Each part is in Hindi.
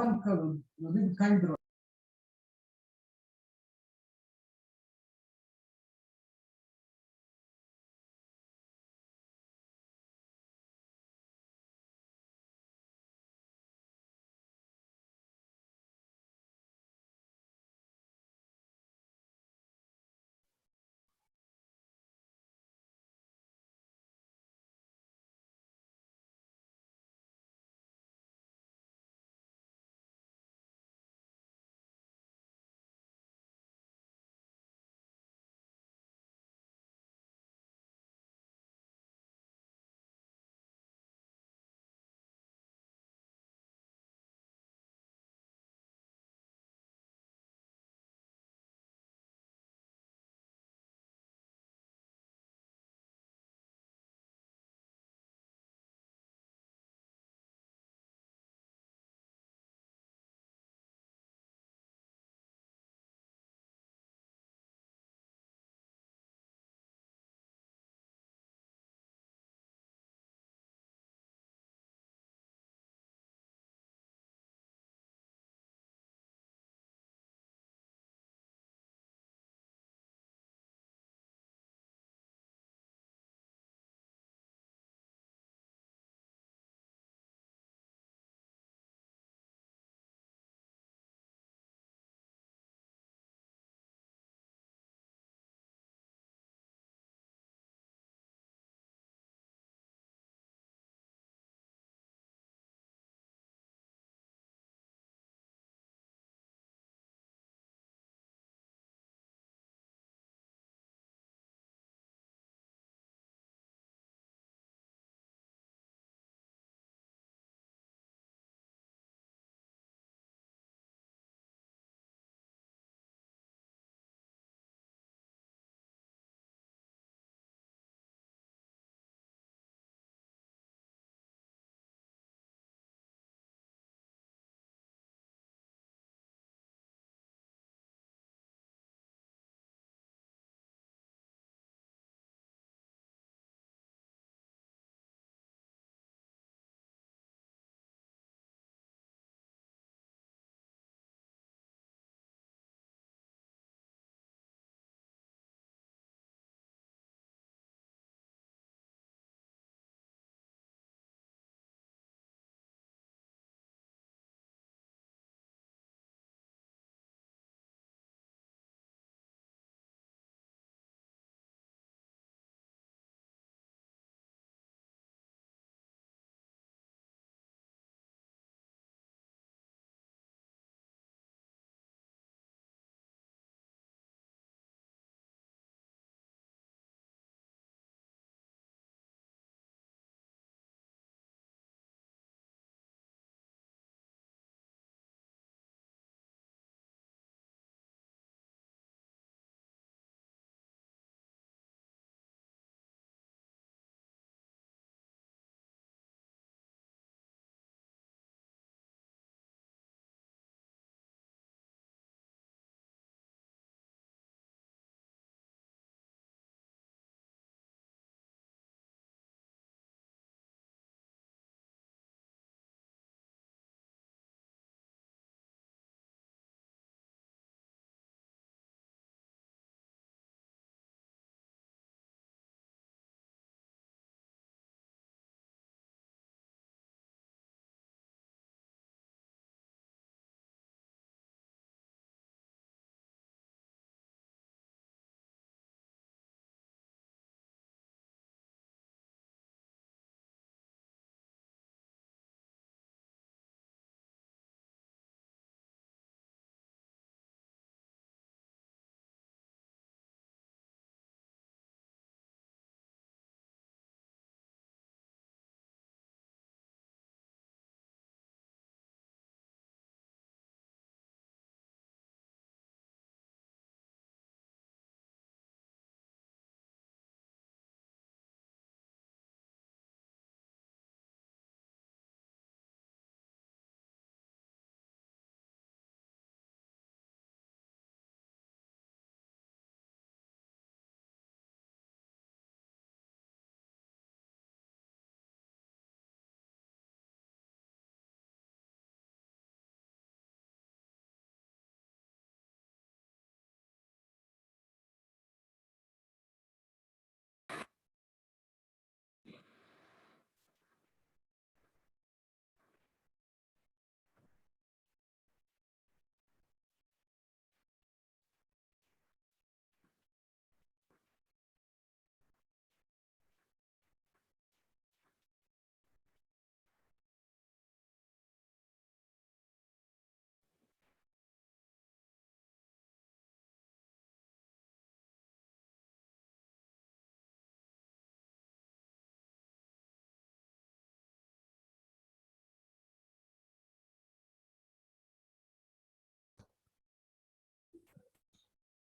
arrancando, eu digo cá em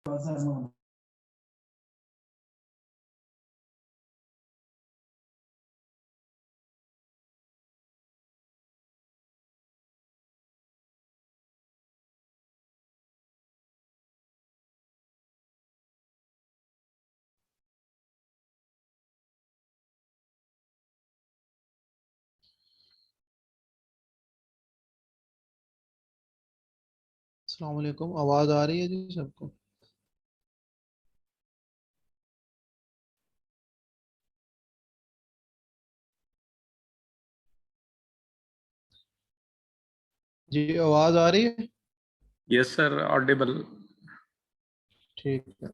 अस्सलाम वालेकुम। आवाज आ रही है जी सबको? जी आवाज आ रही है? Yes sir, Audible. ठीक है।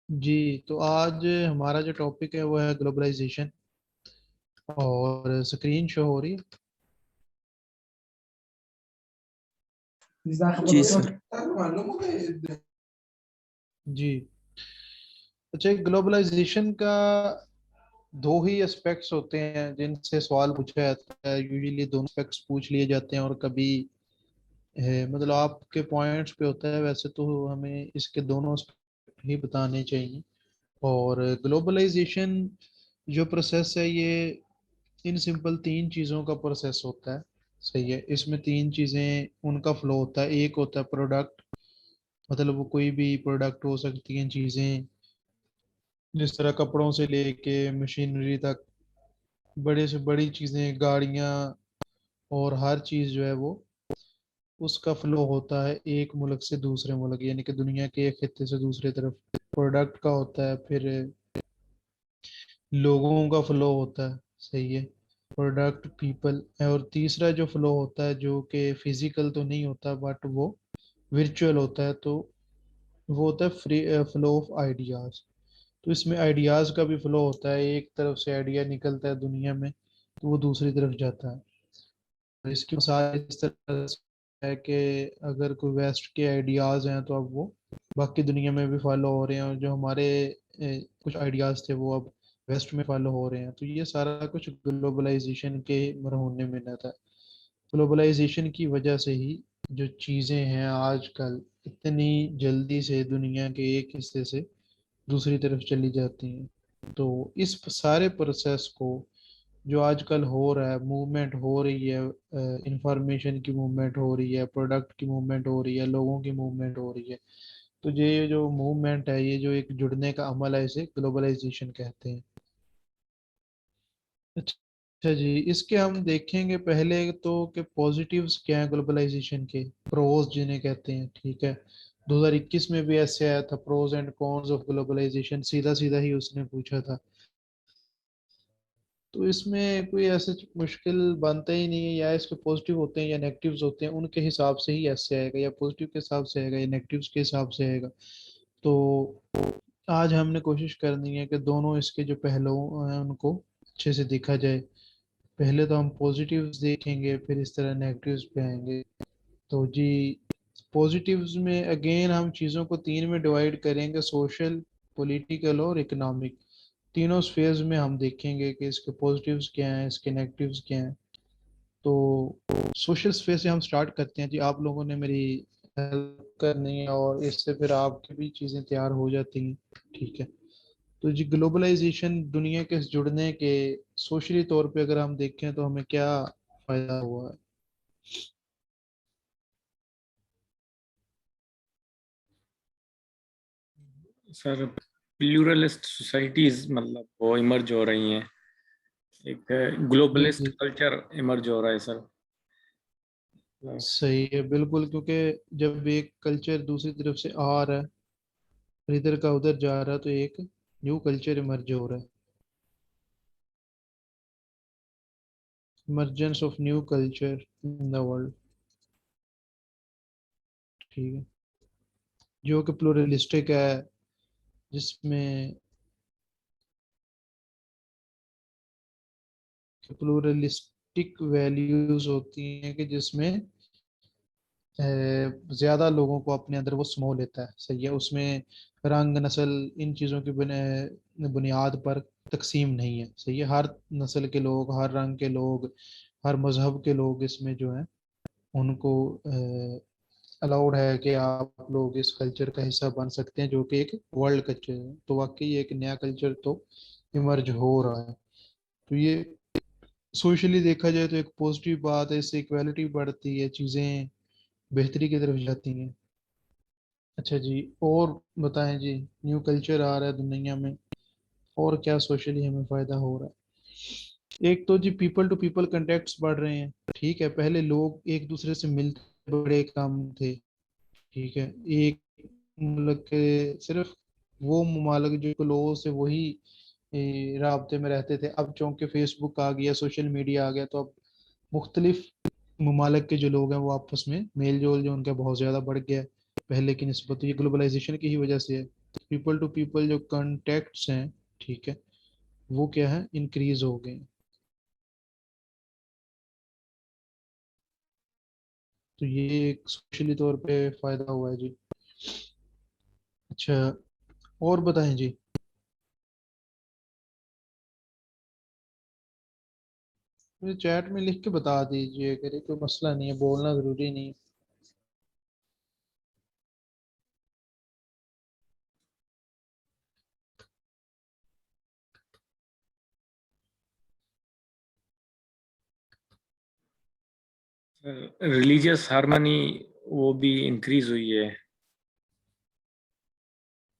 जी, तो आज हमारा जो टॉपिक है वो है ग्लोबलाइजेशन। और स्क्रीन शो हो रही है? जी सर। जी। अच्छा, ग्लोबलाइजेशन का दो ही एस्पेक्ट्स होते हैं जिनसे सवाल पूछा जाता है। यूजुअली दोनों एस्पेक्ट्स पूछ लिए जाते हैं, और कभी मतलब आपके पॉइंट्स पे होता है। वैसे तो हमें इसके दोनों aspect ही बताने चाहिए। और ग्लोबलाइजेशन जो प्रोसेस है, ये इन सिंपल तीन चीज़ों का प्रोसेस होता है। सही है। इसमें तीन चीज़ें उनका फ्लो होता है। एक होता है प्रोडक्ट, मतलब वो कोई भी प्रोडक्ट हो सकती हैं चीज़ें, जिस तरह कपड़ों से लेके मशीनरी तक, बड़े से बड़ी चीज़ें, गाड़ियाँ, और हर चीज़ जो है वो, उसका फ्लो होता है एक मुल्क से दूसरे मुल्क, यानी कि दुनिया के एक खित्ते से दूसरे तरफ। प्रोडक्ट का होता है। फिर लोगों का फ्लो होता है। सही है। Product, people. और तीसरा जो फ्लो होता है, जो कि फिजिकल तो नहीं होता बट वो विर्चुअल होता है, तो वो होता है फ्री फ्लो ऑफ आइडियाज। तो इसमें आइडियाज का भी फ्लो होता है। एक तरफ से आइडिया निकलता है दुनिया में, तो वो दूसरी तरफ जाता है। तो इसकी मिसाल इस तरह से है कि अगर कोई वेस्ट के आइडियाज हैं, तो अब वो बाकी दुनिया में भी फॉलो हो रहे हैं, और जो हमारे कुछ आइडियाज थे वो अब वेस्ट में फॉलो हो रहे हैं। तो ये सारा कुछ ग्लोबलाइजेशन के मरहूने में रहता है। ग्लोबलाइजेशन की वजह से ही जो चीज़ें हैं आजकल इतनी जल्दी से दुनिया के एक हिस्से से दूसरी तरफ चली जाती हैं। तो इस सारे प्रोसेस को जो आजकल हो रहा है, मूवमेंट हो रही है, इंफॉर्मेशन की मूवमेंट हो रही है, प्रोडक्ट की मूवमेंट हो रही है, लोगों की मूवमेंट हो रही है। तो ये जो मूवमेंट है, ये जो एक जुड़ने का अमल है, इसे ग्लोबलाइजेशन कहते हैं। अच्छा जी, इसके हम देखेंगे पहले तो कि पॉजिटिव्स क्या है ग्लोबलाइजेशन के, प्रोज जिन्हें कहते हैं। ठीक है। 2021 में भी ऐसे आया था, pros and cons of globalisation, सीधा सीधा ही उसने पूछा था। तो इसमें कोई ऐसे मुश्किल बनता ही नहीं है। या इसके पॉजिटिव होते हैं या नेगेटिव्स होते हैं, उनके हिसाब से ही ऐसे आएगा, या पॉजिटिव के हिसाब से आएगा या नेगेटिव्स के हिसाब से आएगा। तो आज हमने कोशिश करनी है कि दोनों इसके जो पहलू हैं उनको अच्छे से देखा जाए। पहले तो हम पॉजिटिव्स देखेंगे, फिर इस तरह नेगेटिव्स पे आएंगे। तो जी, पॉजिटिव्स में अगेन हम चीज़ों को तीन में डिवाइड करेंगे: सोशल, पॉलिटिकल और इकोनॉमिक। तीनों स्फेयर्स में हम देखेंगे कि इसके पॉजिटिव्स क्या हैं, इसके नेगेटिव्स क्या हैं। तो सोशल स्फेयर से हम स्टार्ट करते हैं जी। आप लोगों ने मेरी हेल्प करनी है, और इससे फिर आपकी भी चीज़ें तैयार हो जाती हैं। ठीक है। तो जी, ग्लोबलाइजेशन दुनिया के जुड़ने के सोशली तौर पे अगर हम देखें तो हमें क्या फायदा हुआ है? सर, प्लूरलिस्ट सोसाइटीज मतलब वो इमर्ज हो रही हैं। एक जी ग्लोबलिस्ट जी, कल्चर इमर्ज हो रहा है सर। सही है बिल्कुल। क्योंकि जब एक कल्चर दूसरी तरफ से आ रहा है, और इधर का उधर जा रहा है, तो एक न्यू कल्चर इमर्ज हो रहा है। Emergence of new culture in the world. ठीक है। जो कि प्लूरलिस्टिक है, जिसमें प्लूरलिस्टिक वैल्यूज होती हैं, कि जिसमें ज्यादा लोगों को अपने अंदर वो समो लेता है, सही है। उसमें रंग, नस्ल, इन चीजों की बुनियाद पर तकसीम नहीं है, सही है। हर नस्ल के लोग, हर रंग के लोग, हर मजहब के लोग इसमें जो है उनको अलाउड है कि आप लोग इस कल्चर का हिस्सा बन सकते हैं, जो कि एक वर्ल्ड कल्चर है। तो वाकई एक नया कल्चर तो इमर्ज हो रहा है। तो ये सोशली देखा जाए तो एक पॉजिटिव बात है, इससे इक्वालिटी बढ़ती है, चीजें बेहतरी की तरफ जाती हैं। अच्छा जी, और बताएं जी, न्यू कल्चर आ रहा है दुनिया में, और क्या सोशली हमें फायदा हो रहा है? एक तो जी पीपल टू पीपल कॉन्टेक्ट्स बढ़ रहे हैं, ठीक है। पहले लोग एक दूसरे से मिलते बड़े कम थे, ठीक है। एक मुल्क के सिर्फ वो ममालिक जो लोगों से वही राब्ते में रहते थे, अब चूंकि फेसबुक आ गया, सोशल मीडिया आ गया, तो अब मुख्तलिफ ममालिक के जो लोग हैं वो आपस में मेल जोल जो उनका बहुत ज़्यादा बढ़ गया है पहले की निस्बत। तो ये ग्लोबलाइजेशन की ही वजह से है। पीपल टू पीपल जो कॉन्टेक्ट्स हैं, ठीक है, वो क्या है, इंक्रीज हो गए हैं। तो ये एक सोशली तौर पे फायदा हुआ है जी। अच्छा, और बताएं जी। मुझे चैट में लिख के बता दीजिए, अगर कोई मसला नहीं है, बोलना जरूरी नहीं है। रिलीजियस हार्मनी वो भी इंक्रीज हुई है।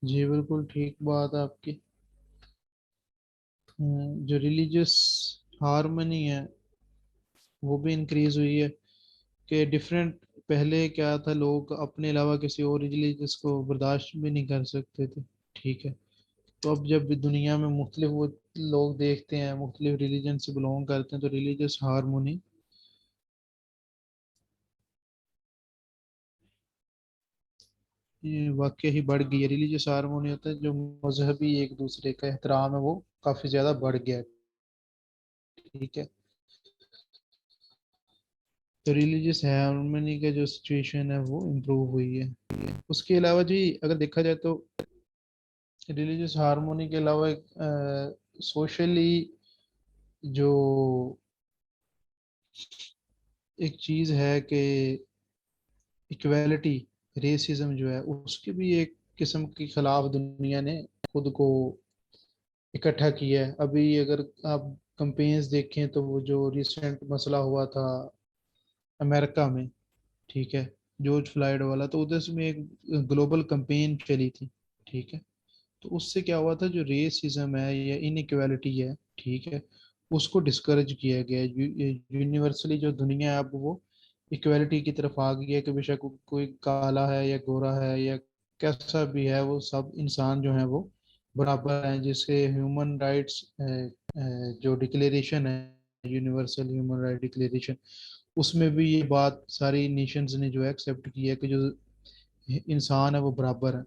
जी बिल्कुल ठीक बात है आपकी। जो रिलीजियस हार्मनी है वो भी इंक्रीज हुई है, कि डिफरेंट, पहले क्या था, लोग अपने अलावा किसी और रिलीजियस को बर्दाश्त भी नहीं कर सकते थे, ठीक है। तो अब जब भी दुनिया में मुख्तलिफ वो लोग देखते हैं, मुख्तलिफ रिलीजन से बिलोंग करते हैं, तो रिलीजियस हारमोनी ये वाकई ही बढ़ गई है। रिलीजियस हारमोनी होता है जो मजहबी एक दूसरे का एहतराम है, वो काफी ज्यादा बढ़ गया है, ठीक है। तो रिलीजियस हारमोनी का जो सिचुएशन है वो इम्प्रूव हुई है। उसके अलावा जी अगर देखा जाए तो रिलीजियस हारमोनी के अलावा सोशली जो एक चीज है कि इक्वेलिटी, रेसिज्म जो है उसके भी एक किस्म के खिलाफ दुनिया ने खुद को इकट्ठा किया है। अभी अगर आप कंपेन्स देखें तो वो जो रिसेंट मसला हुआ था अमेरिका में, ठीक है, जॉर्ज फ्लॉयड वाला, तो उधर में एक ग्लोबल कंपेन चली थी, ठीक है। तो उससे क्या हुआ था, जो रेसिज्म है या इनइक्वालिटी है, ठीक है, उसको डिस्करेज किया गया है। यूनिवर्सली जो दुनिया है अब वो इक्वालिटी की तरफ आ गई है, कि बेशक कोई काला है या गोरा है या कैसा भी है, वो सब इंसान जो है वो बराबर हैं। जिससे ह्यूमन राइट्स जो डिक्लेरेशन है, यूनिवर्सल ह्यूमन राइट डिक्लेरेशन, उसमें भी ये बात सारी नेशंस ने जो है एक्सेप्ट की है कि जो इंसान है वो बराबर है।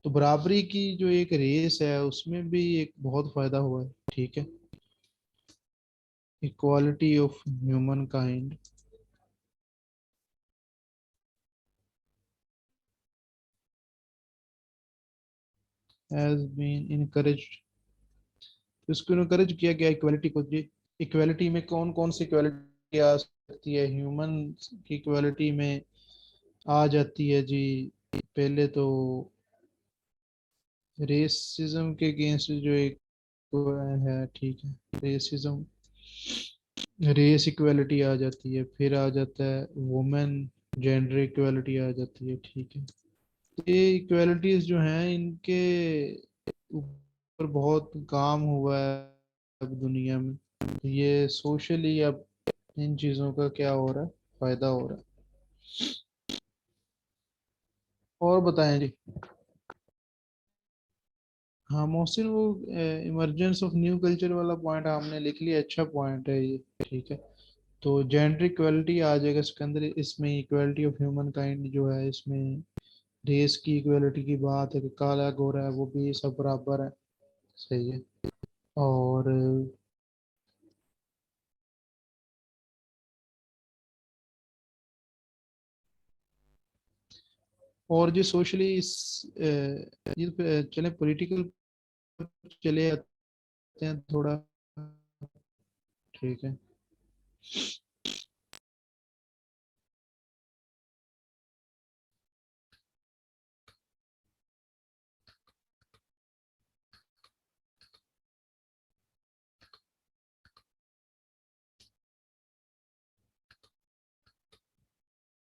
तो बराबरी की जो एक रेस है उसमें भी एक बहुत फायदा हुआ है, ठीक है। Equality of human kind has been encouraged. इसको इनकरेज किया गया इक्वालिटी को जी। इक्वालिटी में कौन कौन सी इक्वालिटी आ सकती है? ह्यूमन की इक्वालिटी में आ जाती है जी, पहले तो रेसिज्म के अगेंस्ट जो एक है, ठीक है, रेसिज्म, रेस इक्वालिटी आ जाती है, फिर आ जाता है वुमेन जेंडर इक्वालिटी आ जाती है, ठीक है। ये इक्वालिटीज जो हैं इनके ऊपर बहुत काम हुआ है अब दुनिया में। ये सोशली अब इन चीज़ों का क्या हो रहा है, फायदा हो रहा है। और बताएं जी। हाँ मोहसिन, वो इमरजेंस ऑफ न्यू कल्चर वाला पॉइंट आपने लिख लिया, अच्छा पॉइंट है ये, ठीक है। तो जेंडर इक्वालिटी आ जाएगा इसके अंदर, इसमें इक्वालिटी ऑफ ह्यूमन काइंड जो है, इसमें रेस की इक्वालिटी की बात है कि काला गोरा है वो भी सब बराबर है, सही है। और और जो सोशली इस ये चले पॉलिटिकल चले आते हैं थोड़ा। ठीक है।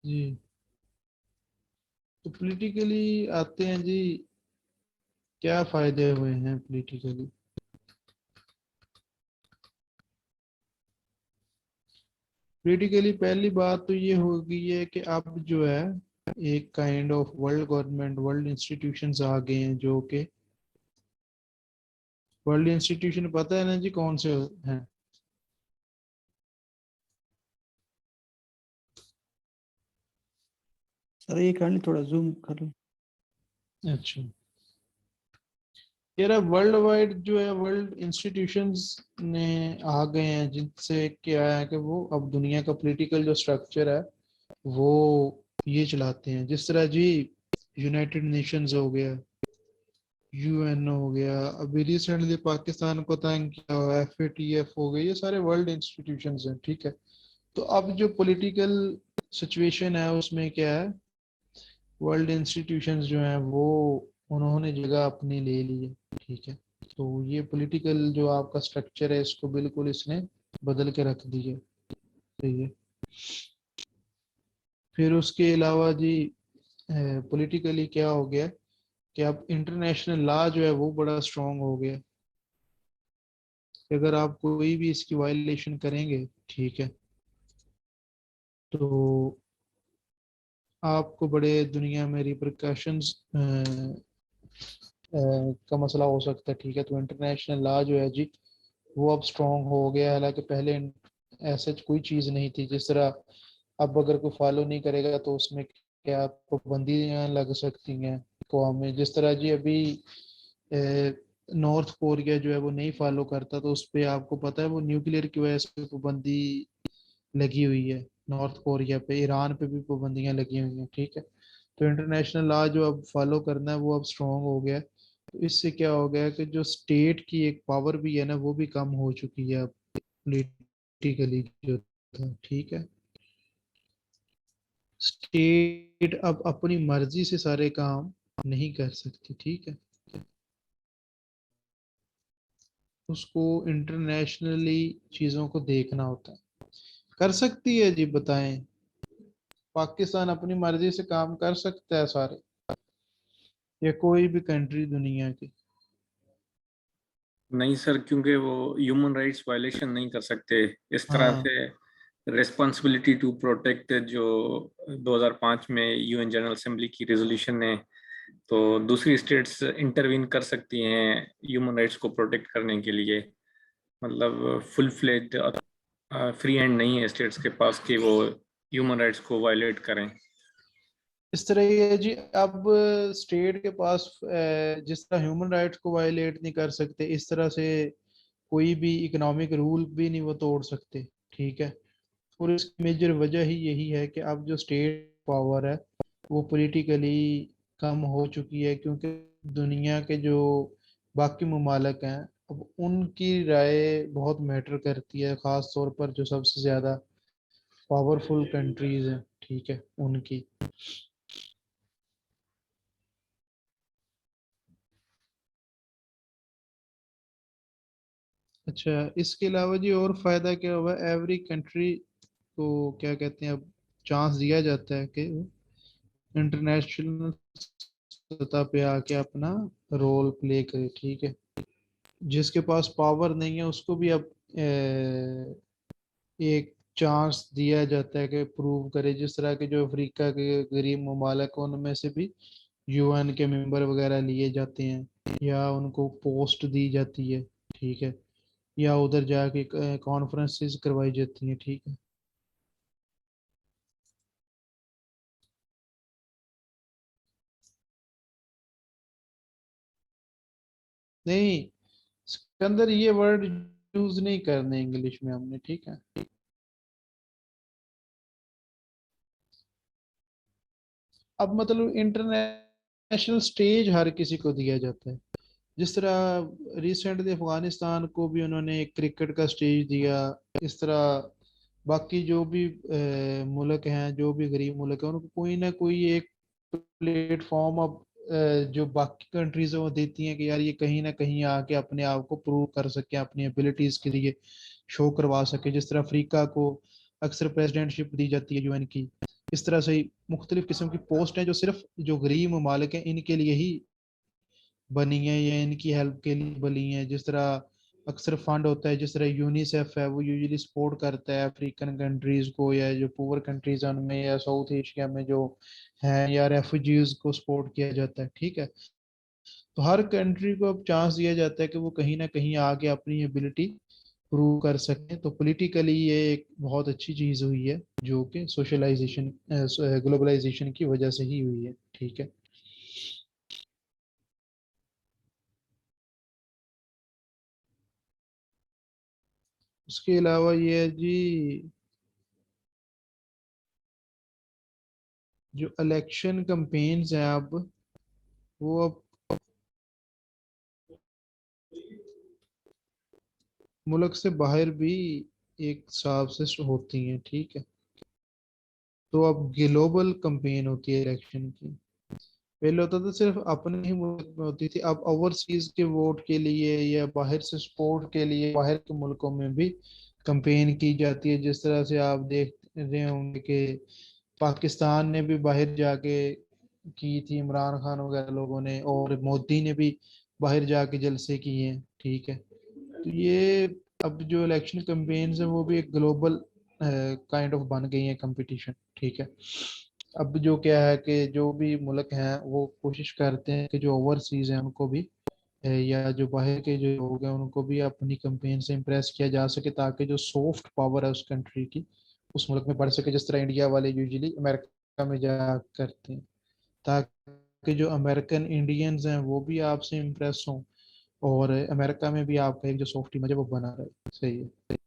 जी, तो पॉलिटिकली आते हैं जी। क्या फायदे हुए हैं पॉलिटिकली? पॉलिटिकली पहली बात तो ये होगी है कि अब जो है एक kind of world government, world institutions आ गए हैं जो कि वर्ल्ड इंस्टीट्यूशन पता है ना जी कौन से हैं? सर ये काइंडली थोड़ा जूम कर लो। अच्छा, यार वर्ल्ड वाइड जो है वर्ल्ड इंस्टीट्यूशंस ने आ गए हैं जिनसे क्या है कि वो अब दुनिया का पॉलिटिकल जो स्ट्रक्चर है वो ये चलाते हैं। जिस तरह जी यूनाइटेड नेशंस हो गया, यूएन हो गया, अभी रिसेंटली पाकिस्तान को तंग किया हुआ एफएटीएफ हो गया, ये सारे वर्ल्ड इंस्टीट्यूशंस हैं। ठीक है। तो अब जो पॉलिटिकल सिचुएशन है उसमें क्या है, वर्ल्ड इंस्टीट्यूशंस जो हैं वो उन्होंने जगह अपनी ले ली है। ठीक है। तो ये पॉलिटिकल जो आपका स्ट्रक्चर है इसको बिल्कुल इसने बदल के रख दिया। सही है। फिर उसके अलावा जी पॉलिटिकली क्या हो गया कि अब इंटरनेशनल लॉ जो है वो बड़ा स्ट्रांग हो गया कि अगर आप कोई भी इसकी वायलेशन करेंगे, ठीक है, तो आपको बड़े दुनिया में रिpercussions का मसला हो सकता है। ठीक है। तो इंटरनेशनल लॉ जो है जी वो अब स्ट्रांग हो गया, हालांकि पहले ऐसे कोई चीज़ नहीं थी। जिस तरह अब अगर कोई फॉलो नहीं करेगा तो उसमें क्या पाबंदियां लग सकती हैं कौम में। जिस तरह जी अभी नॉर्थ कोरिया जो है वो नहीं फॉलो करता, तो उस पे आपको पता है वो न्यूक्लियर की वजह से पाबंदी लगी हुई है। नॉर्थ कोरिया पे, ईरान पे भी पाबंदियां लगी हुई हैं। ठीक है। तो इंटरनेशनल लॉ जो अब फॉलो करना है वो अब स्ट्रांग हो गया है। तो इससे क्या हो गया कि जो स्टेट की एक पावर भी है ना वो भी कम हो चुकी है अब पॉलिटिकली जो था। ठीक है। स्टेट अब अपनी मर्जी से सारे काम नहीं कर सकती। ठीक है। उसको इंटरनेशनली चीजों को देखना होता है। कर सकती है जी, बताएं? पाकिस्तान अपनी मर्जी से काम कर सकता है सारे, या कोई भी कंट्री दुनिया की? नहीं सर, क्योंकि वो ह्यूमन राइट्स वायलेशन नहीं कर सकते इस तरह हाँ। से। रिस्पॉन्सिबिलिटी टू प्रोटेक्ट जो 2005 में यूएन जनरल असेंबली की रेजोल्यूशन है, तो दूसरी स्टेट्स इंटरवीन कर सकती हैं ह्यूमन राइट्स को प्रोटेक्ट करने के लिए। मतलब फुल फ्लेज फ्री हैंड नहीं है स्टेट्स के पास कि वो ह्यूमन राइट्स को वायलेट करें। इस तरह ये है जी, अब स्टेट के पास जिस तरह ह्यूमन राइट्स को वायलेट नहीं कर सकते, इस तरह से कोई भी इकोनॉमिक रूल भी नहीं वो तोड़ सकते। ठीक है। और इसकी मेजर वजह ही यही है कि अब जो स्टेट पावर है वो पॉलिटिकली कम हो चुकी है, क्योंकि दुनिया के जो बाकी ममालिक हैं अब उनकी राय बहुत मैटर करती है, खास तौर पर जो सबसे ज़्यादा पावरफुल कंट्रीज हैं। ठीक है, उनकी। अच्छा, इसके अलावा जी और फायदा क्या हुआ? एवरी कंट्री को क्या कहते हैं, अब चांस दिया जाता है कि इंटरनेशनल सतह पे आके अपना रोल प्ले करे। ठीक है। जिसके पास पावर नहीं है उसको भी अब एक चांस दिया जाता है कि प्रूव करे। जिस तरह के जो अफ्रीका के गरीब ममालिक हैं, उनमें से भी यूएन के मेंबर वगैरह लिए जाते हैं या उनको पोस्ट दी जाती है। ठीक है। या उधर जाके कॉन्फ्रेंसेस करवाई जाती हैं। ठीक है। नहीं, इसके अंदर ये वर्ड यूज नहीं करने इंग्लिश में हमने। ठीक है। अब मतलब इंटरनेशनल स्टेज हर किसी को दिया जाता है। जिस तरह रिसेंटली अफगानिस्तान को भी उन्होंने एक क्रिकेट का स्टेज दिया, इस तरह बाकी जो भी मुल्क हैं, जो भी गरीब मुल्क हैं, उनको कोई ना कोई एक प्लेटफॉर्म अब जो बाकी कंट्रीज हैं वो देती हैं कि यार ये कहीं ना कहीं आके अपने आप को प्रूव कर सके, अपनी एबिलिटीज के लिए शो करवा सके। जिस तरह अफ्रीका को अक्सर प्रेसिडेंटशिप दी जाती है यूएन की, इस तरह से ही मुख्तलिफ किस्म की पोस्ट हैं जो सिर्फ जो गरीब ममालिक हैं इनके लिए ही बनी है या इनकी हेल्प के लिए बनी है। जिस तरह अक्सर फंड होता है, जिस तरह यूनिसेफ है, वो यूजुअली सपोर्ट करता है अफ्रीकन कंट्रीज को, या जो पुअर कंट्रीज हैं उनमें, या साउथ एशिया में जो हैं, या रेफ्यूजीज को सपोर्ट किया जाता है। ठीक है, तो हर कंट्री को अब चांस दिया जाता है कि वो कहीं ना कहीं आगे अपनी एबिलिटी प्रूव कर सकें। तो पॉलिटिकली ये एक बहुत अच्छी चीज़ हुई है, जो कि सोशलाइजेशन ग्लोबलाइजेशन की वजह से ही हुई है। ठीक है। उसके अलावा ये है जी, जो इलेक्शन कैंपेन्स हैं अब, वो अब मुल्क से बाहर भी एक हिसाब से होती हैं। ठीक है, तो अब ग्लोबल कैंपेन होती है इलेक्शन की। पहले होता था सिर्फ अपने ही मुल्क में होती थी, अब ओवरसीज के वोट के लिए या बाहर से सपोर्ट के लिए बाहर के मुल्कों में भी कैंपेन की जाती है। जिस तरह से आप देख रहे होंगे कि पाकिस्तान ने भी बाहर जाके की थी, इमरान खान वगैरह लोगों ने, और मोदी ने भी बाहर जाके जलसे किए हैं। ठीक है, तो ये अब जो इलेक्शन कैंपेन्स है वो भी एक ग्लोबल काइंड ऑफ बन गई है कंपटीशन। ठीक है, अब जो क्या है कि जो भी मुल्क हैं वो कोशिश करते हैं कि जो ओवरसीज हैं उनको भी या जो बाहर के जो लोग हैं उनको भी अपनी कैंपेन से इम्प्रेस किया जा सके, ताकि जो सॉफ्ट पावर है उस कंट्री की उस मुल्क में बढ़ सके। जिस तरह इंडिया वाले यूजुअली अमेरिका में जा करते हैं, ताकि जो अमेरिकन इंडियंस हैं वो भी आपसे इम्प्रेस हों, और अमेरिका में भी आपका एक जो सॉफ्ट इमेज है वो बना रहे। सही है।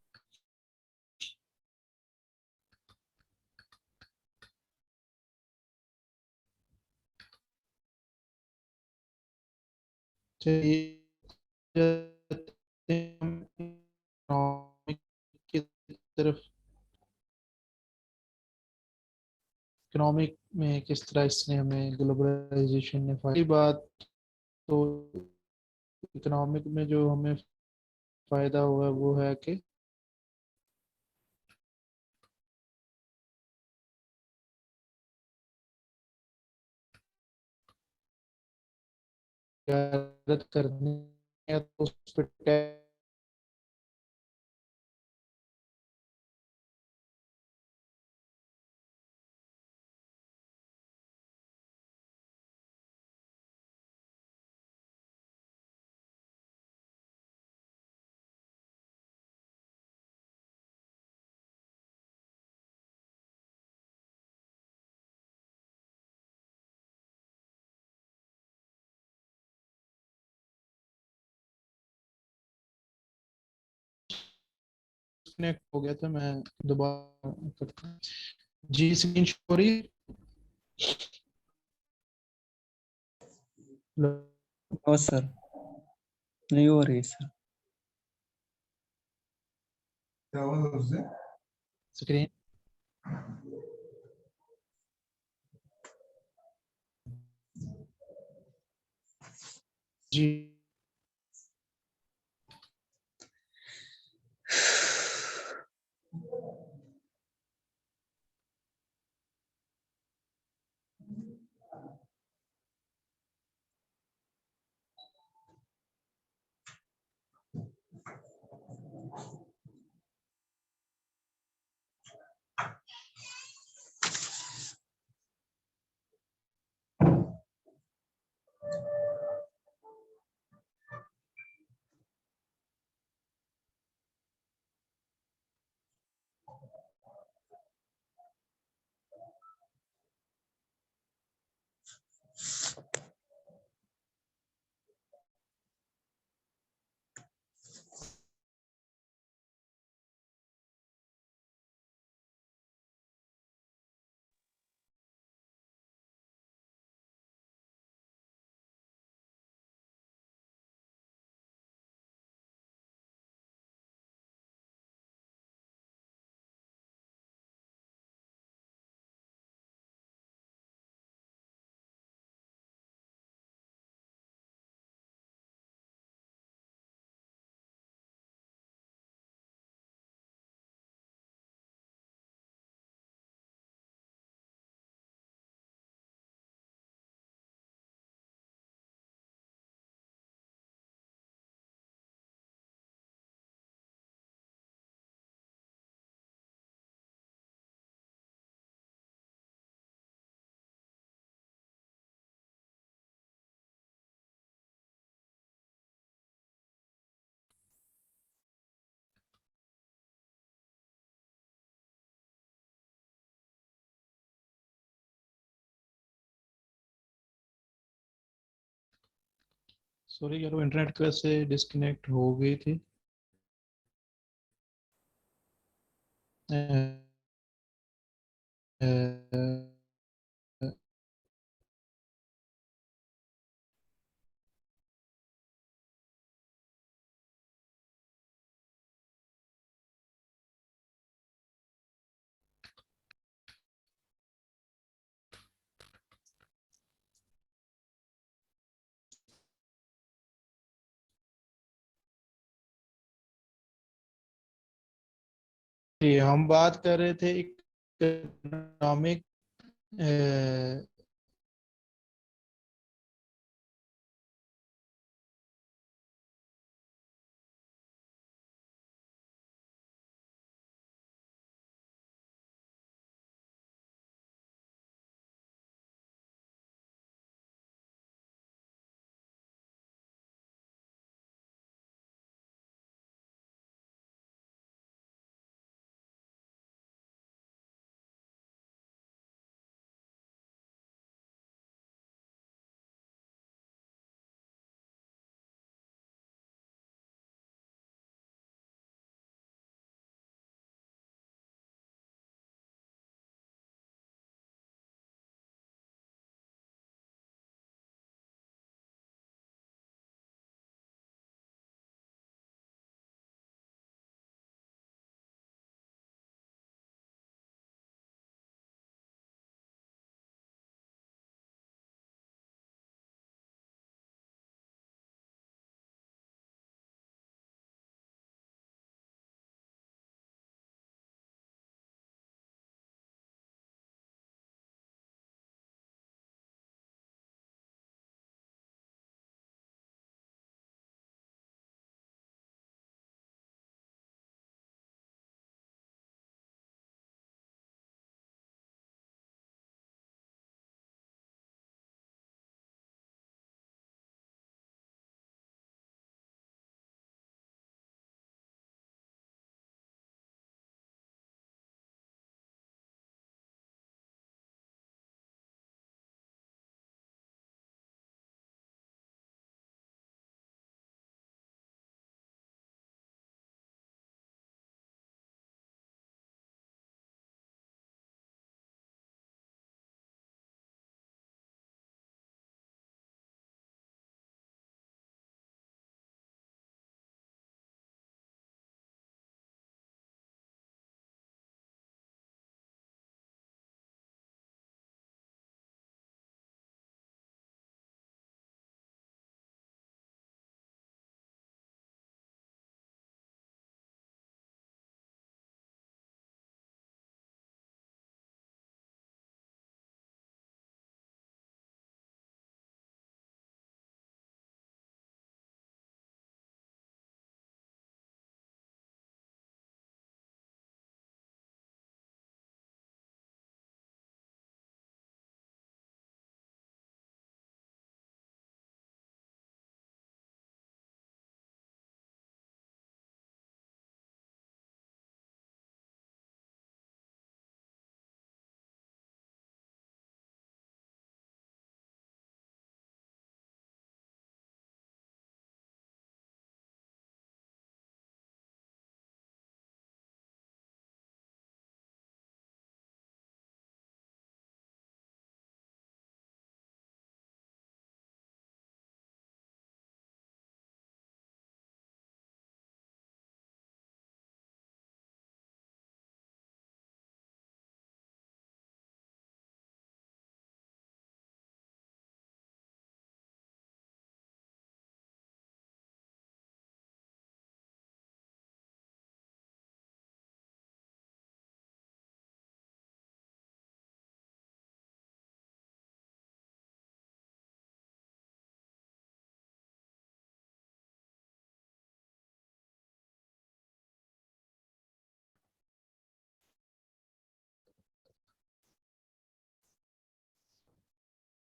चलिए जाते हैं हम इकोनॉमिक की तरफ। इकोनॉमिक में किस तरह इसने हमें ग्लोबलाइजेशन ने फायदा बात, तो इकोनॉमिक में जो हमें फायदा हुआ है वो है कि रद्द करने या तो उस पर टैक्स डिस्कनेक्ट हो गया था, मैं दोबारा करता हूँ। जी स्क्रीन शो हो रही है? नो सर, नहीं हो रही सर। स्क्रीन जी सॉरी यार, वो इंटरनेट कैसे डिस्कनेक्ट हो गई थी। अ, अ, ये हम बात कर रहे थे इकोनॉमिक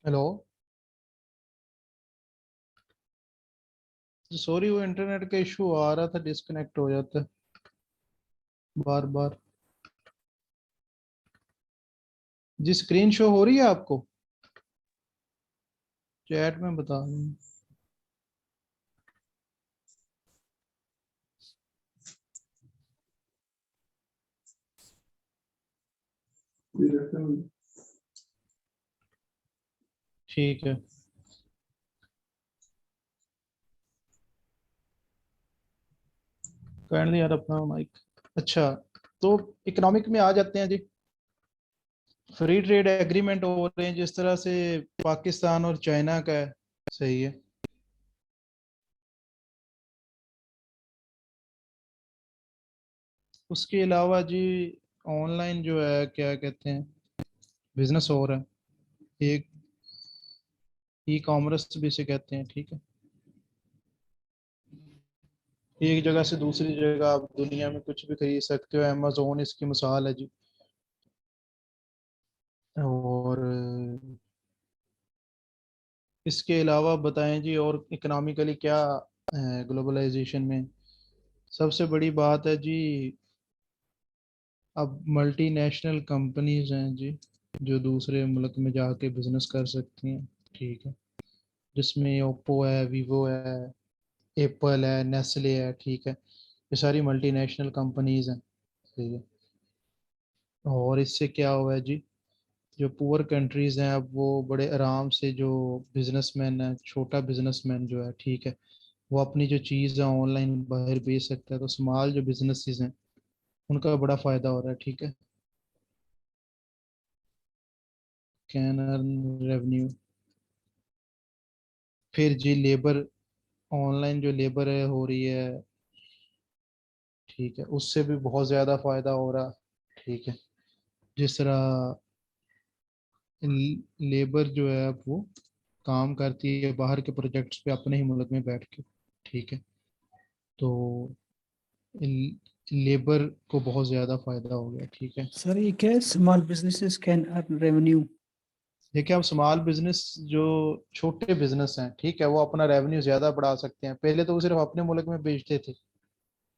हेलो। सॉरी, वो इंटरनेट का इशू आ रहा था, डिस्कनेक्ट हो जाता है बार बार। जी, स्क्रीन शो हो रही है आपको? चैट में बता दें। ठीक है। कर यार अपना माइक। अच्छा, तो इकोनॉमिक में आ जाते हैं जी। फ्री ट्रेड एग्रीमेंट हो रहे हैं जिस तरह से पाकिस्तान और चाइना का है, सही है। उसके अलावा जी ऑनलाइन जो है क्या कहते हैं बिजनेस हो रहा है, एक ई कॉमर्स भी से कहते हैं, ठीक है। एक जगह से दूसरी जगह आप दुनिया में कुछ भी खरीद सकते हो, अमेजोन इसकी मिसाल है जी। और इसके अलावा बताएं जी और इकोनॉमिकली क्या ग्लोबलाइजेशन में सबसे बड़ी बात है जी। अब मल्टीनेशनल कंपनीज हैं जी जो दूसरे मुल्क में जाके बिजनेस कर सकती हैं, ठीक है। जिसमें ओप्पो है, वीवो है, एप्पल है, नेस्ले है, ठीक है। ये सारी मल्टीनेशनल कंपनीज हैं, ठीक है। और इससे क्या हुआ है जी, जो पुअर कंट्रीज हैं अब वो बड़े आराम से, जो बिजनेसमैन है, छोटा बिजनेसमैन जो है, ठीक है, वो अपनी जो चीज़ है ऑनलाइन बाहर बेच सकता है। तो स्मॉल जो बिजनेसेस हैं उनका बड़ा फायदा हो रहा है, ठीक है। Can earn revenue. फिर जी लेबर, ऑनलाइन जो लेबर है हो रही है, ठीक है, उससे भी बहुत ज़्यादा फायदा हो रहा है, ठीक है। जिस तरह लेबर जो है अब वो काम करती है बाहर के प्रोजेक्ट्स पे अपने ही मुल्क में बैठ के, ठीक है। तो लेबर को बहुत ज़्यादा फायदा हो गया, ठीक है। सर ये क्या है, small businesses can earn revenue? देखिए अब स्मॉल बिजनेस जो छोटे बिजनेस हैं, ठीक है, वो अपना रेवेन्यू ज़्यादा बढ़ा सकते हैं। पहले तो वो सिर्फ अपने मुल्क में बेचते थे,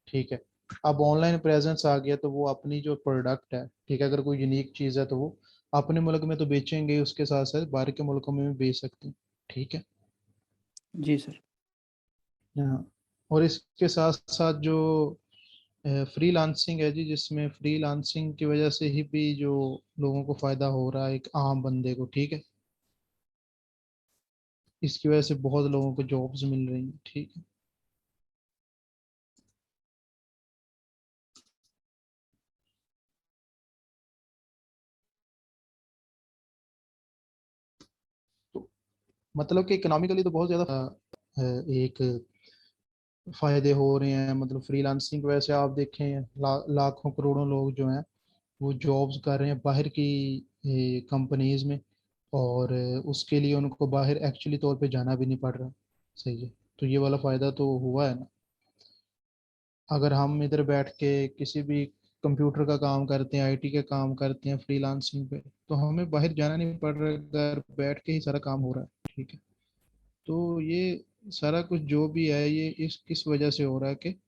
ठीक है। अब ऑनलाइन प्रेजेंस आ गया तो वो अपनी जो प्रोडक्ट है, ठीक है, अगर कोई यूनिक चीज़ है तो वो अपने मुल्क में तो बेचेंगे, उसके साथ साथ बाहर के मुल्कों में भी बेच सकते हैं, ठीक है। जी सर। हाँ, और इसके साथ साथ जो फ्रीलांसिंग है जी, जिसमें फ्रीलांसिंग की वजह से ही भी जो लोगों को फायदा हो रहा है, एक आम बंदे को, ठीक है। इसकी वजह से बहुत लोगों को जॉब्स मिल रही हैं, ठीक है। तो मतलब कि इकोनॉमिकली तो बहुत ज़्यादा एक फायदे हो रहे हैं। मतलब फ्रीलांसिंग की वजह से आप देखें लाखों करोड़ों लोग जो हैं वो जॉब्स कर रहे हैं बाहर की कंपनीज में। और उसके लिए उनको बाहर एक्चुअली तौर पे जाना भी नहीं पड़ रहा, सही है। तो ये वाला फायदा तो हुआ है ना। अगर हम इधर बैठ के किसी भी कंप्यूटर का काम करते हैं, आईटी का काम करते हैं फ्रीलांसिंग पे, तो हमें बाहर जाना नहीं पड़ रहा, घर बैठ के ही सारा काम हो रहा है, ठीक है। तो ये सारा कुछ जो भी है ये इस किस वजह से हो रहा है कि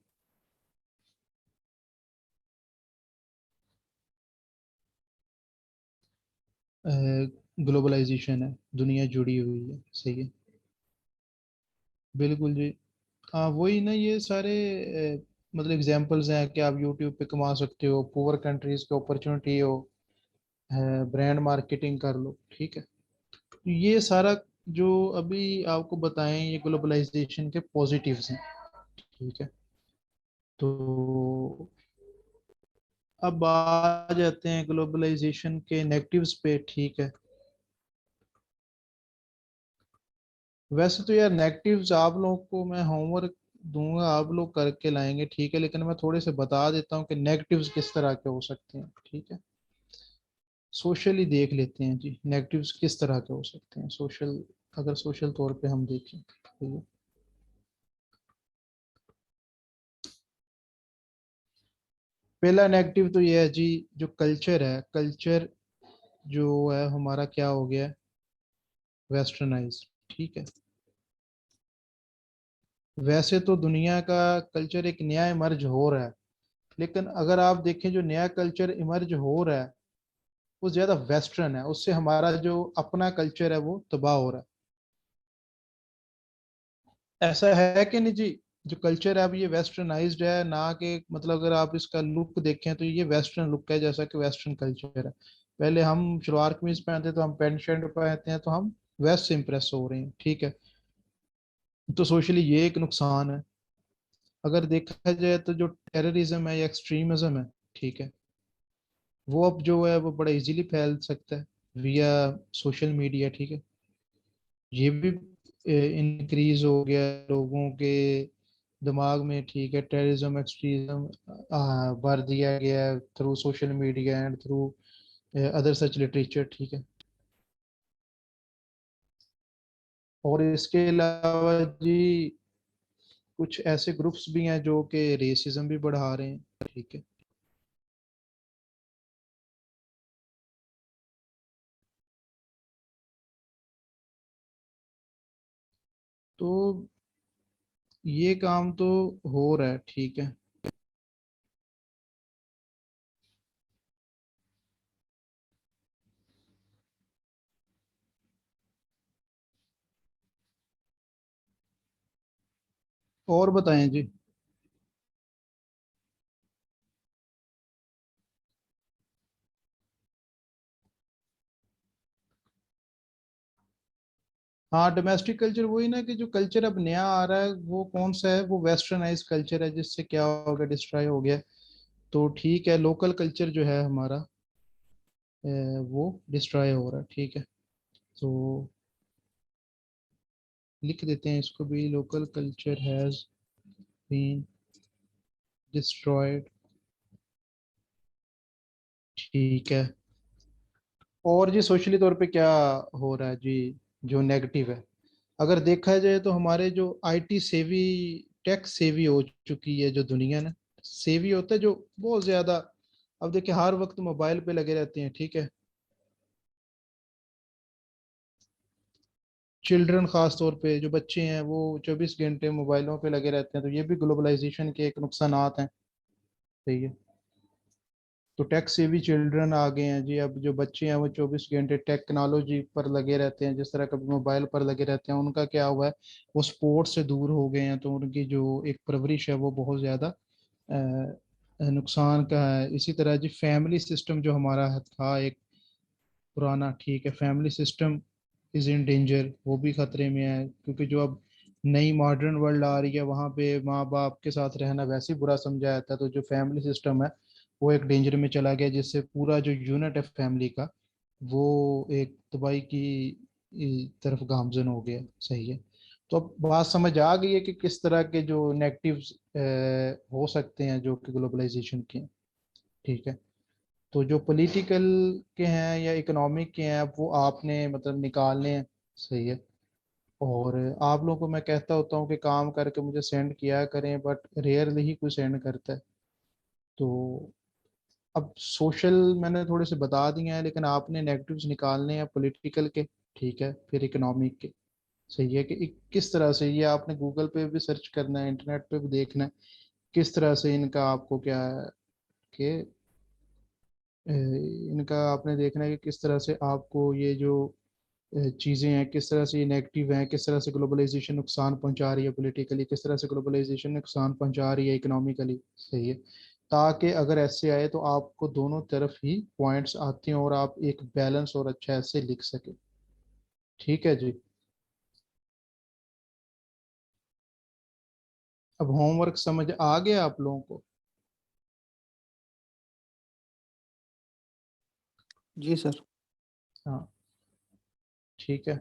ग्लोबलाइजेशन है, दुनिया जुड़ी हुई है, सही है। बिल्कुल जी। हाँ वही ना, ये सारे मतलब एग्जांपल्स हैं कि आप यूट्यूब पे कमा सकते हो, पुअर कंट्रीज की अपॉर्चुनिटी हो, ब्रांड मार्केटिंग कर लो, ठीक है। तो ये सारा जो अभी आपको बताएं ये ग्लोबलाइजेशन के पॉजिटिव्स हैं, ठीक है। तो अब आ जाते हैं ग्लोबलाइजेशन के नेगेटिव्स पे, ठीक है। वैसे तो यार नेगेटिव्स आप लोगों को मैं होमवर्क दूंगा, आप लोग करके लाएंगे, ठीक है, लेकिन मैं थोड़े से बता देता हूँ कि नेगेटिव्स किस तरह के हो सकते हैं, ठीक है। सोशली देख लेते हैं जी नेगेटिव्स किस तरह के हो सकते हैं सोशल, अगर सोशल तौर पे हम देखें, ठीक है। पहला नेगेटिव तो ये है जी, जो कल्चर है, कल्चर जो है हमारा क्या हो गया, वेस्टर्नाइज, ठीक है। वैसे तो दुनिया का कल्चर एक नया इमर्ज हो रहा है, लेकिन अगर आप देखें जो नया कल्चर इमर्ज हो रहा है वो ज्यादा वेस्टर्न है, उससे हमारा जो अपना कल्चर है वो तबाह हो रहा है। ऐसा है कि नहीं जी, जो कल्चर है अब ये वेस्टर्नाइज्ड है ना, कि मतलब अगर आप इसका लुक देखें तो ये वेस्टर्न लुक है, जैसा कि वेस्टर्न कल्चर है। पहले हम शलवार कमीज पहनते तो हम पैंट शर्ट पहनते हैं तो हम वेस्ट से इम्प्रेस हो रहे हैं, ठीक है। तो सोशली ये एक नुकसान है। अगर देखा जाए तो जो टेररिज्म है या एक्सट्रीमिज्म है, ठीक है, वो अब जो है वो बड़ा इजीली फैल सकता है विया सोशल मीडिया, ठीक है। ये भी इंक्रीज हो गया लोगों के दिमाग में, ठीक है, टेररिज्म एक्सट्रीमिज्म भर दिया गया है through social media and through other such literature, ठीक है। और इसके अलावा जी कुछ ऐसे ग्रुप्स भी हैं जो कि रेसिज्म भी बढ़ा रहे हैं, ठीक है। तो ये काम तो हो रहा है, ठीक है। और बताएं जी। हाँ, डोमेस्टिक कल्चर वही ना कि जो कल्चर अब नया आ रहा है वो कौन सा है, वो वेस्टर्नाइज कल्चर है जिससे क्या हो गया, डिस्ट्रॉय हो गया। तो ठीक है, लोकल कल्चर जो है हमारा वो डिस्ट्रॉय हो रहा है, ठीक है। तो लिख देते हैं इसको भी, local culture has been destroyed, ठीक है। और जी सोशली तौर पे क्या हो रहा है जी जो नेगेटिव है, अगर देखा जाए तो हमारे जो आईटी सेवी, टेक सेवी हो चुकी है जो दुनिया ना, सेवी होता है जो बहुत ज्यादा, अब देखिए हर वक्त मोबाइल पे लगे रहते हैं, ठीक है। चिल्ड्रन खास तौर पे जो बच्चे हैं वो 24 घंटे मोबाइलों पे लगे रहते हैं, तो ये भी ग्लोबलाइजेशन के एक नुकसानात हैं, सही है। तो टेक सेवी चिल्ड्रन आ गए हैं जी, अब जो बच्चे हैं वो 24 घंटे टेक्नोलॉजी पर लगे रहते हैं, जिस तरह कभी मोबाइल पर लगे रहते हैं, उनका क्या हुआ है, वो स्पोर्ट्स से दूर हो गए हैं, तो उनकी जो एक परवरिश है वो बहुत ज़्यादा नुकसान का है। इसी तरह जी फैमिली सिस्टम जो हमारा था एक पुराना, ठीक है, family system is in danger, वो भी खतरे में है, क्योंकि जो अब नई मॉडर्न वर्ल्ड आ रही है वहाँ पे माँ बाप के साथ रहना वैसे ही बुरा समझा जाता है, तो जो फैमिली सिस्टम है वो एक डेंजर में चला गया, जिससे पूरा जो यूनिट है फैमिली का वो एक तबाही की तरफ गामजन हो गया, सही है। तो अब बात समझ आ गई है कि किस तरह के जो नेगेटिव्स हो सकते हैं जो कि ग्लोबलाइजेशन के हैं, ठीक है। तो जो पॉलिटिकल के हैं या इकोनॉमिक के हैं वो आपने मतलब निकालने हैं, सही है। और आप लोगों को मैं कहता होता हूँ कि काम करके मुझे सेंड किया करें, बट रेयरली ही कोई सेंड करता है। तो अब सोशल मैंने थोड़े से बता दिए हैं, लेकिन आपने नेगेटिव्स निकालने हैं पॉलिटिकल के, ठीक है, फिर इकोनॉमिक के, सही है। कि किस तरह से ये आपने गूगल पे भी सर्च करना है, इंटरनेट पे भी देखना है, किस तरह से इनका आपको क्या है कि इनका आपने देखना है कि किस तरह से आपको ये जो चीज़ें हैं किस तरह से ये नेगेटिव हैं, किस तरह से ग्लोबलाइजेशन नुकसान पहुंचा रही है पॉलिटिकली, किस तरह से ग्लोबलाइजेशन नुकसान पहुंचा रही है इकोनॉमिकली, सही है। ताकि अगर ऐसे आए तो आपको दोनों तरफ ही पॉइंट्स आते हैं और आप एक बैलेंस और अच्छा ऐसे लिख सके, ठीक है जी। अब होमवर्क समझ आ गया आप लोगों को? जी सर। हाँ, ठीक है।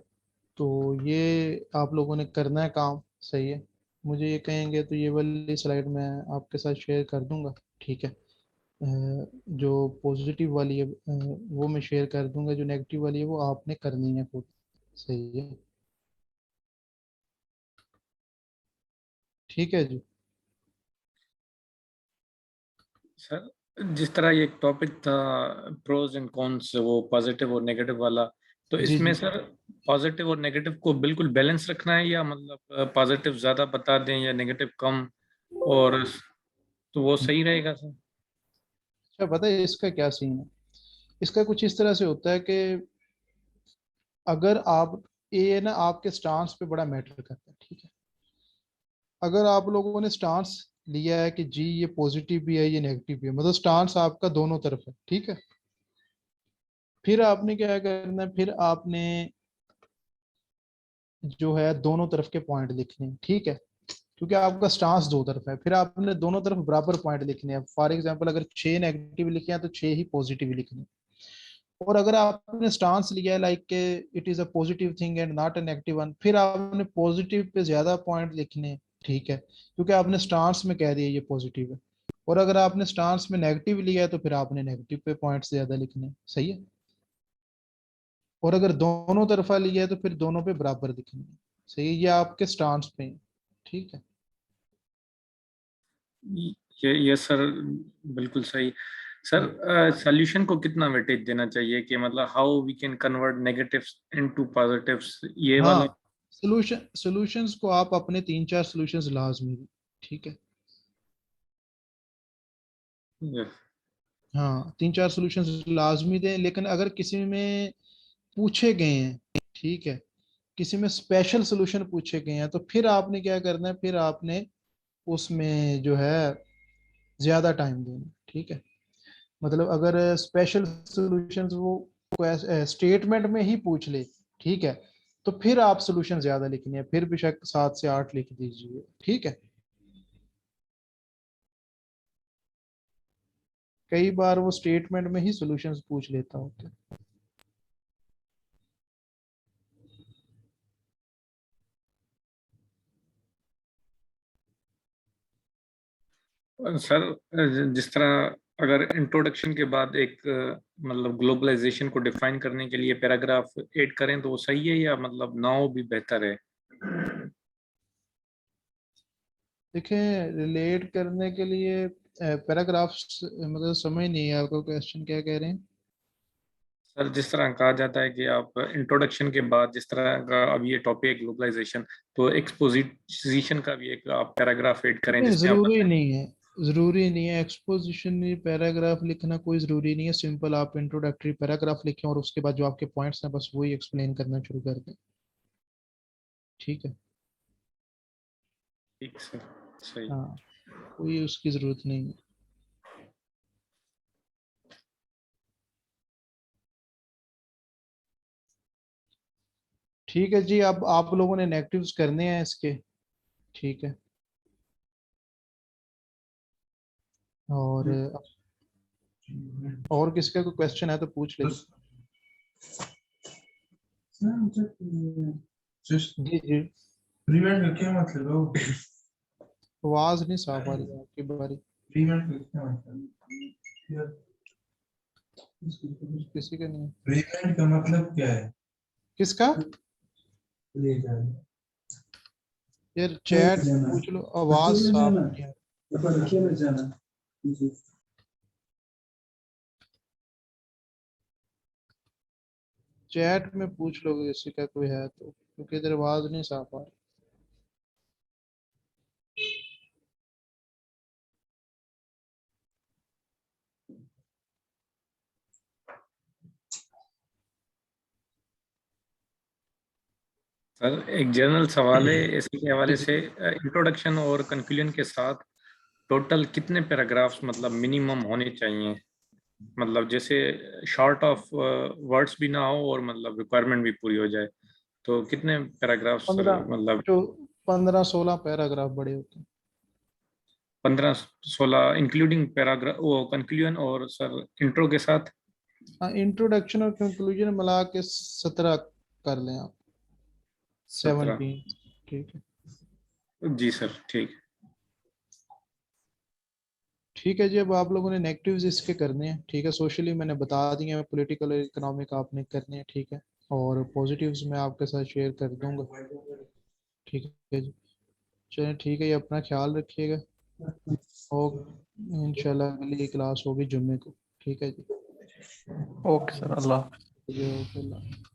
तो ये आप लोगों ने करना है काम, सही है। मुझे ये कहेंगे तो ये वाली स्लाइड मैं आपके साथ शेयर कर दूंगा, ठीक है। जो पॉजिटिव वाली है वो मैं शेयर कर दूंगा, जो नेगेटिव वाली है वो आपने करनी है खुद, सही है। ठीक है जी। सर, जिस तरह ये टॉपिक था प्रोज एंड कॉन्स, वो पॉजिटिव और नेगेटिव वाला, तो जी इसमें जी। सर पॉजिटिव और नेगेटिव को बिल्कुल बैलेंस रखना है, या मतलब पॉजिटिव ज्यादा बता दें या नेगेटिव कम, और तो वो सही रहेगा सर? अच्छा, पता है इसका क्या सीन है? इसका कुछ इस तरह से होता है कि अगर आप, ये ना आपके स्टांस पे बड़ा मैटर करता है, ठीक है। अगर आप लोगों ने स्टांस लिया है कि जी ये पॉजिटिव भी है ये नेगेटिव भी है, मतलब स्टांस आपका दोनों तरफ है, ठीक है। फिर आपने क्या करना है, फिर आपने जो है दोनों तरफ के पॉइंट लिखने हैं, ठीक है, क्योंकि आपका स्टांस दो तरफ है, फिर आपने दोनों तरफ बराबर पॉइंट लिखने हैं। फॉर एग्जांपल अगर 6 नेगेटिव लिखे हैं तो 6 ही पॉजिटिव लिखने हैं। और अगर आपने स्टांस लिया है like it is a positive thing and not a negative one, फिर आपने पॉजिटिव पे ज्यादा पॉइंट लिखने हैं, ठीक है, क्योंकि आपने स्टांस में कह दिया ये पॉजिटिव है। और अगर आपने स्टांस में नेगेटिव लिया है तो फिर आपने नेगेटिव पे पॉइंट्स ज्यादा लिखने हैं, सही है। और अगर दोनों तरफा लिया है तो फिर दोनों पे बराबर लिखने हैं, सही है। ये आपके स्टांस पे है, ठीक है। ये सर बिल्कुल सही। सर सॉल्यूशन को कितना वेटेज देना चाहिए कि मतलब how we can convert negatives into positives, ये वाला? हाँ, सॉल्यूशंस को आप अपने 3-4 सॉल्यूशंस लाजमी दें, ठीक है। Yes. हाँ, 3-4 सॉल्यूशंस लाजमी दें, लेकिन अगर किसी में पूछे गए हैं, ठीक है, किसी में स्पेशल सॉल्यूशन पूछे गए हैं, तो फिर आपने क्या करना है, फिर आपने उसमें जो है ज्यादा टाइम देना, ठीक है। मतलब अगर स्पेशल सॉल्यूशंस वो स्टेटमेंट में ही पूछ ले, ठीक है, तो फिर आप सॉल्यूशन ज्यादा लिखने हैं, फिर बेशक 7 से 8 लिख दीजिए, ठीक है। कई बार वो स्टेटमेंट में ही सॉल्यूशंस पूछ लेता होता है। सर जिस तरह अगर इंट्रोडक्शन के बाद एक मतलब ग्लोबलाइजेशन को डिफाइन करने के लिए पैराग्राफ ऐड करें तो वो सही है, या मतलब ना हो भी बेहतर है? देखें, रिलेट करने के लिए पैराग्राफ्स, मतलब समझ नहीं है आपको क्वेश्चन क्या कह रहे हैं। सर जिस तरह कहा जाता है कि आप इंट्रोडक्शन के बाद, जिस तरह का अब ये टॉपिक है ग्लोबलाइजेशन, तो एक्सपोजिशन का भी एक आप पैराग्राफ ऐड करें नहीं, जिसमें आप जरूरी बताएं। नहीं है, जरूरी नहीं है एक्सपोजिशन पैराग्राफ लिखना, कोई जरूरी नहीं है। सिंपल आप इंट्रोडक्टरी पैराग्राफ लिखें और उसके बाद जो आपके पॉइंट्स हैं बस वही एक्सप्लेन करना शुरू कर दें, ठीक है। ठीक सर, सही। हाँ, कोई उसकी जरूरत नहीं है। ठीक है जी, अब आप लोगों ने नेगेटिव्स करने हैं इसके, ठीक है। और किसका कोई क्वेश्चन है तो पूछ ले। जी जी, प्रीमियम का क्या मतलब है? वो आवाज नहीं साफ आ रही है आपकी बारी। प्रीमियम का क्या मतलब है? किसी का नहीं है। प्रीमियम का मतलब क्या है? किसका? ले जाना, यार चैट पूछ लो, आवाज साफ नहीं है। में जाना। चैट में पूछ लो किसी का कोई है तो, क्योंकि इधर आवाज नहीं साफ आ रही। सर एक जनरल सवाल है इसी के जी हवाले जी। से, इंट्रोडक्शन और कंक्लूजन के साथ टोटल कितने पैराग्राफ्स मतलब मिनिमम होने चाहिए? मतलब जैसे शॉर्ट ऑफ वर्ड्स भी ना हो और मतलब रिक्वायरमेंट भी पूरी हो जाए, तो कितने पैराग्राफ्स सर 15 मतलब? जो 15-16 पैराग्राफ बड़े होते हैं। 15-16 इंक्लूडिंग पैराग्राफ वो कंक्लूजन और सर इंट्रो के साथ? हाँ, इंट्रोडक्शन और कंक्लूजन मिला के 17 कर लें आप, 17? 17, ठीक है। जी सर, ठीक। ठीक है जी, अब आप लोगों ने नेगेटिव्स इसके करने हैं, ठीक है। सोशली मैंने बता दिए हैं, पॉलिटिकल और इकोनॉमिक आपने करने हैं, ठीक है। और पॉजिटिव्स मैं आपके साथ शेयर कर दूंगा, ठीक है जी। चलिए ठीक है, ये अपना ख्याल रखिएगा। और इंशाल्लाह अगली क्लास होगी जुम्मे को, ठीक है जी। ओके सर, अल्लाह। जी, ओके।